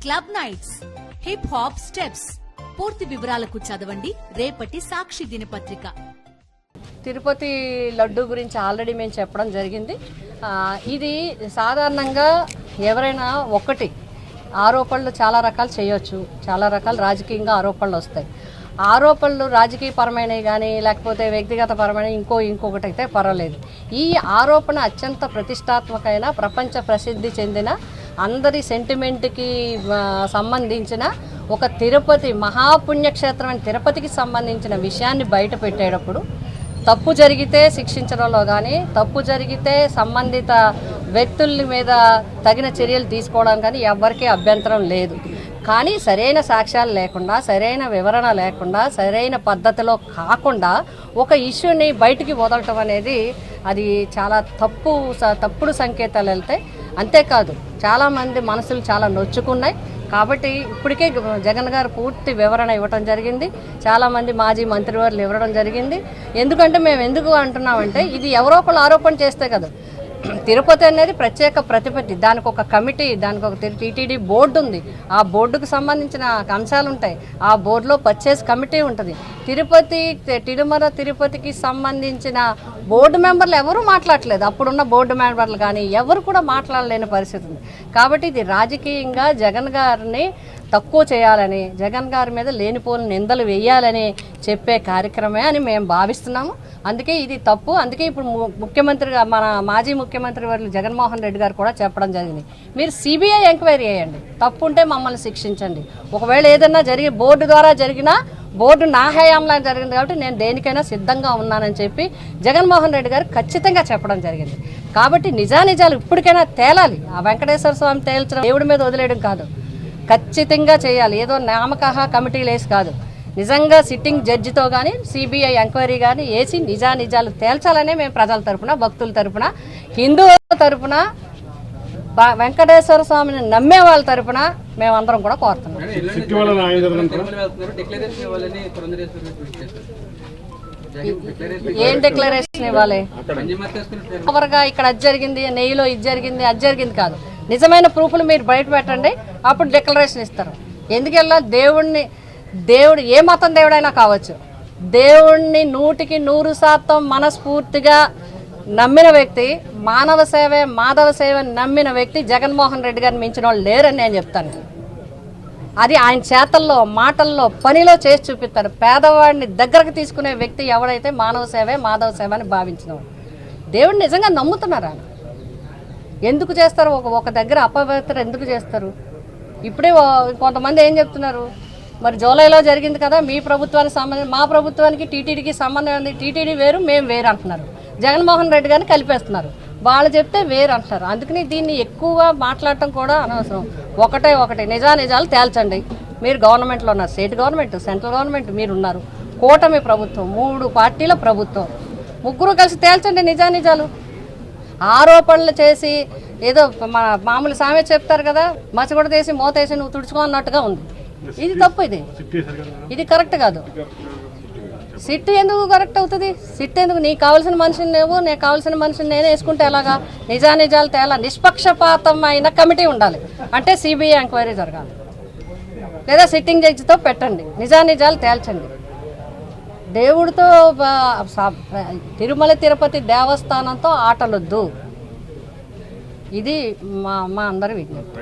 Club nights, hip hop steps. పూర్తి వివరాలకు చదవండి రేపటి సాక్షి దినపత్రిక. తిరుపతి లడ్డు గురించి ఆల్రెడీ మేము చెప్పడం జరిగింది. ఇది సాధారణంగా ఎవరైనా ఒకటి ఆరోపణలు చాలా రకాలు చేయొచ్చు, చాలా రకాల రాజకీయంగా ఆరోపణలు వస్తాయి. ఆరోపణలు రాజకీయపరమైనవి కానీ లేకపోతే వ్యక్తిగత పరమైన ఇంకొకటి అయితే పర్వాలేదు. ఈ ఆరోపణ అత్యంత ప్రతిష్టాత్మకమైన ప్రపంచ ప్రసిద్ధి చెందిన అందరి సెంటిమెంట్కి సంబంధించిన ఒక తిరుపతి మహాపుణ్యక్షేత్రమైన తిరుపతికి సంబంధించిన విషయాన్ని బయట పెట్టేటప్పుడు తప్పు జరిగితే శిక్షించడంలో కానీ తప్పు జరిగితే సంబంధిత వ్యక్తుల మీద తగిన చర్యలు తీసుకోవడం కానీ ఎవరికీ అభ్యంతరం లేదు. కానీ సరైన సాక్ష్యాలు లేకుండా, సరైన వివరణ లేకుండా, సరైన పద్ధతిలో కాకుండా ఒక ఇష్యూని బయటికి వదలటం అనేది అది చాలా తప్పుడు సంకేతాలు వెళ్తాయి. అంతేకాదు చాలామంది మనసులు చాలా నొచ్చుకున్నాయి. కాబట్టి ఇప్పటికే జగన్ గారు పూర్తి వివరణ ఇవ్వడం జరిగింది. చాలామంది మాజీ మంత్రివర్యులు ఇవ్వడం జరిగింది. ఎందుకంటే మేము ఎందుకు అంటున్నామంటే ఇది ఎవరో ఒకళ్ళు ఆరోపణ చేస్తే కదా. తిరుపతి అనేది ప్రత్యేక ప్రతిపత్తి, దానికి ఒక కమిటీ, దానికి ఒక టీటీడీ బోర్డు ఉంది. ఆ బోర్డుకు సంబంధించిన అంశాలు ఉంటాయి. ఆ బోర్డులో పర్చేస్ కమిటీ ఉంటుంది. తిరుమల తిరుపతికి సంబంధించిన బోర్డు మెంబర్లు ఎవరూ మాట్లాడలేదు. అప్పుడున్న బోర్డు మెంబర్లు కానీ ఎవరు కూడా మాట్లాడలేని పరిస్థితి ఉంది. కాబట్టి ఇది రాజకీయంగా జగన్ గారిని తక్కువ చేయాలని, జగన్ గారి మీద లేనిపోని నిందలు వేయాలని చెప్పే కార్యక్రమే అని మేము భావిస్తున్నాము. అందుకే ఇది తప్పు. అందుకే ఇప్పుడు ముఖ్యమంత్రిగా మన మాజీ ముఖ్యమంత్రి వారు జగన్మోహన్ రెడ్డి గారు కూడా చెప్పడం జరిగింది, మీరు సిబిఐ ఎంక్వైరీ చేయండి, తప్పు ఉంటే మమ్మల్ని శిక్షించండి. ఒకవేళ ఏదన్నా బోర్డు ద్వారా జరిగినా బోర్డు నా హయాంలో జరిగింది కాబట్టి నేను దేనికైనా సిద్ధంగా ఉన్నానని చెప్పి జగన్మోహన్ రెడ్డి గారు ఖచ్చితంగా చెప్పడం జరిగింది. కాబట్టి నిజానిజాలు ఇప్పటికైనా తేలాలి. ఆ వెంకటేశ్వర స్వామి తేల్చడం దేవుడి మీద వదిలేయడం కాదు, ఖచ్చితంగా చేయాలి. ఏదో నామకహ కమిటీలు వేసి కాదు, నిజంగా సిట్టింగ్ జడ్జితో కానీ సిబిఐ ఎంక్వైరీ కానీ వేసి నిజానిజాలు తేల్చాలనే మేము ప్రజల తరపున, భక్తుల తరపున, హిందువుల తరపున, వెంకటేశ్వర స్వామిని నమ్మే వాళ్ళ తరపున మేమందరం కూడా కోరుతున్నాం. ఏం డిక్లరేషన్ ఇవ్వాలి? ఓవర్గా ఇక్కడ అది జరిగింది, నెయ్యిలో ఇది జరిగింది, అది జరిగింది కాదు. నిజమైన ప్రూఫ్లు మీరు బయట పెట్టండి, అప్పుడు డిక్లరేషన్ ఇస్తారు. ఎందుకెళ్ళా దేవుడు ఏ మతం దేవుడైనా కావచ్చు, దేవుణ్ణి 100% మనస్ఫూర్తిగా నమ్మిన వ్యక్తి, మానవ సేవే మాధవ సేవ నమ్మిన వ్యక్తి జగన్మోహన్ రెడ్డి గారిని మించిన వాళ్ళు లేరని నేను చెప్తాను. అది ఆయన చేతల్లో, మాటల్లో, పనిలో చేసి చూపిస్తారు. పేదవాడిని దగ్గరకు తీసుకునే వ్యక్తి ఎవడైతే మానవ సేవే మాధవ సేవ అని భావించినవాడు. దేవుడిని నిజంగా నమ్ముతున్నారా? ఎందుకు చేస్తారు? ఒక దగ్గర అపవిత్ర ఎందుకు చేస్తారు? ఇప్పుడే కొంతమంది ఏం చెప్తున్నారు, మరి జూలైలో జరిగింది కదా, మీ ప్రభుత్వానికి సంబంధించి మా ప్రభుత్వానికి టీటీడీకి సంబంధం ఉంది, టీటీడీ వేరు మేము వేరు అంటున్నారు. జగన్మోహన్ రెడ్డి గారిని కలిపేస్తున్నారు. వాళ్ళు చెప్తే వేరు అంటున్నారు. అందుకని దీన్ని ఎక్కువగా మాట్లాడటం కూడా అనవసరం. ఒకటే నిజానిజాలు తేల్చండి. మీరు గవర్నమెంట్లో ఉన్నారు, స్టేట్ గవర్నమెంట్, సెంట్రల్ గవర్నమెంట్ మీరు ఉన్నారు, కూటమి ప్రభుత్వం, 3 పార్టీల ప్రభుత్వం, ముగ్గురు కలిసి తేల్చండి నిజానిజాలు. ఆరోపణలు చేసి ఏదో మామూలు సామెత చెప్తారు కదా, మచ్చగొడ తీసి మోతేసి నువ్వు తుడుచుకో అన్నట్టుగా ఉంది. ఇది తప్పు. ఇది కరెక్ట్ కాదు. సిట్ ఎందుకు కరెక్ట్ అవుతుంది? సిట్ ఎందుకు? నీకు కావాల్సిన మనిషిని నువ్వు, నేను కావాల్సిన మనిషిని నేనే వేసుకుంటే ఎలాగా? నిజానిజాలు తేలా. నిష్పక్షపాతమైన కమిటీ ఉండాలి. అంటే సిబిఐ ఎంక్వైరీ జరగాలి, లేదా సిట్టింగ్ జడ్జితో పెట్టండి, నిజానిజాలు తేల్చండి. దేవుడితో తిరుమల తిరుపతి దేవస్థానంతో ఆటలొద్దు. ఇది మా అందరి విజ్ఞప్తి.